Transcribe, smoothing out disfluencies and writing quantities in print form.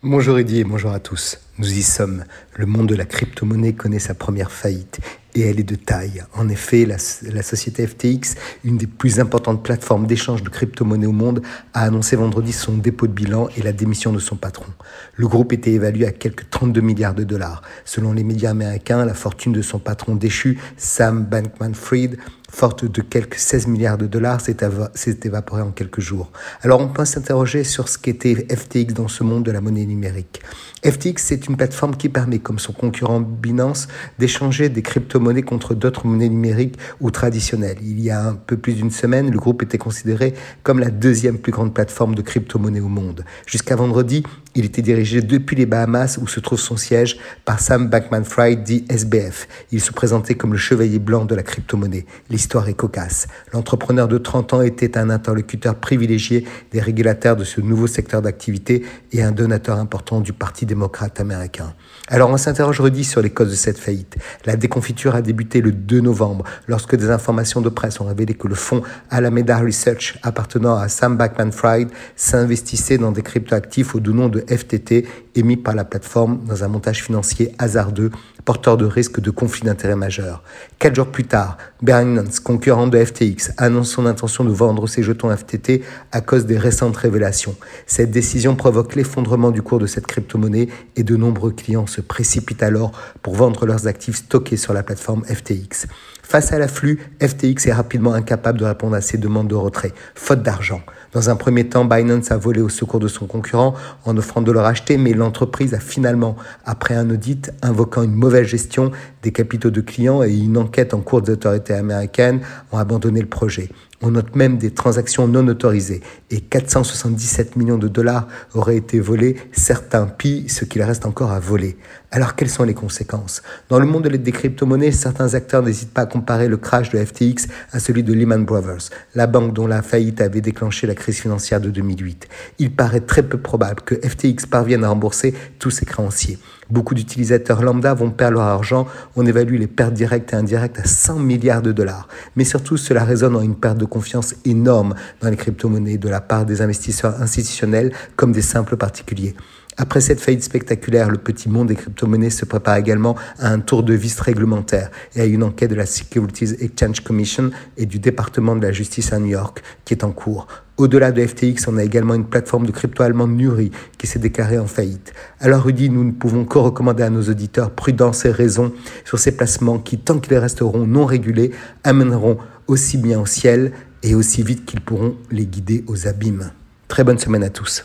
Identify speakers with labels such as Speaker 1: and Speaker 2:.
Speaker 1: Bonjour Eddy et bonjour à tous. Nous y sommes. Le monde de la crypto-monnaie connaît sa première faillite et elle est de taille. En effet, la société FTX, une des plus importantes plateformes d'échange de crypto-monnaie au monde, a annoncé vendredi son dépôt de bilan et la démission de son patron. Le groupe était évalué à quelques 32 milliards de dollars. Selon les médias américains, la fortune de son patron déchu, Sam Bankman-Fried, forte de quelques 16 milliards de dollars, s'est évaporée en quelques jours. Alors on peut s'interroger sur ce qu'était FTX dans ce monde de la monnaie numérique. FTX, c'est une plateforme qui permet, comme son concurrent Binance, d'échanger des crypto-monnaies contre d'autres monnaies numériques ou traditionnelles. Il y a un peu plus d'une semaine, le groupe était considéré comme la deuxième plus grande plateforme de crypto-monnaies au monde. Jusqu'à vendredi, il était dirigé depuis les Bahamas, où se trouve son siège, par Sam Bankman-Fried, dit SBF. Il se présentait comme le chevalier blanc de la crypto-monnaie. L'histoire est cocasse. L'entrepreneur de 30 ans était un interlocuteur privilégié des régulateurs de ce nouveau secteur d'activité et un donateur important du Parti démocrate américain. Alors on s'interroge redit sur les causes de cette faillite. La déconfiture a débuté le 2 novembre, lorsque des informations de presse ont révélé que le fonds Alameda Research, appartenant à Sam Bankman-Fried, s'investissait dans des cryptoactifs au doux nom de FTT, émis par la plateforme dans un montage financier hasardeux, porteur de risques de conflit d'intérêts majeurs. 4 jours plus tard, Binance, concurrent de FTX, annonce son intention de vendre ses jetons FTT à cause des récentes révélations. Cette décision provoque l'effondrement du cours de cette crypto-monnaie et de nombreux clients se précipitent alors pour vendre leurs actifs stockés sur la plateforme FTX. Face à l'afflux, FTX est rapidement incapable de répondre à ces demandes de retrait, faute d'argent. Dans un premier temps, Binance a volé au secours de son concurrent en offrant de le racheter, mais l'entreprise a finalement, après un audit invoquant une mauvaise gestion des capitaux de clients et une enquête en cours des autorités américaines, ont abandonné le projet. On note même des transactions non autorisées et 477 millions de dollars auraient été volés, certains pillent ce qu'il reste encore à voler. Alors quelles sont les conséquences? Dans le monde des crypto-monnaies, certains acteurs n'hésitent pas à comparer le crash de FTX à celui de Lehman Brothers, la banque dont la faillite avait déclenché la crise financière de 2008. Il paraît très peu probable que FTX parvienne à rembourser tous ses créanciers. Beaucoup d'utilisateurs lambda vont perdre leur argent. On évalue les pertes directes et indirectes à 100 milliards de dollars. Mais surtout, cela résonne en une perte de confiance énorme dans les crypto-monnaies de la part des investisseurs institutionnels comme des simples particuliers. Après cette faillite spectaculaire, le petit monde des crypto-monnaies se prépare également à un tour de vis réglementaire et à une enquête de la Securities Exchange Commission et du département de la justice à New York qui est en cours. Au-delà de FTX, on a également une plateforme de crypto allemande Nuri qui s'est déclarée en faillite. Alors Rudy, nous ne pouvons que recommander à nos auditeurs prudence et raison sur ces placements qui, tant qu'ils resteront non régulés, amèneront aussi bien au ciel et aussi vite qu'ils pourront les guider aux abîmes. Très bonne semaine à tous.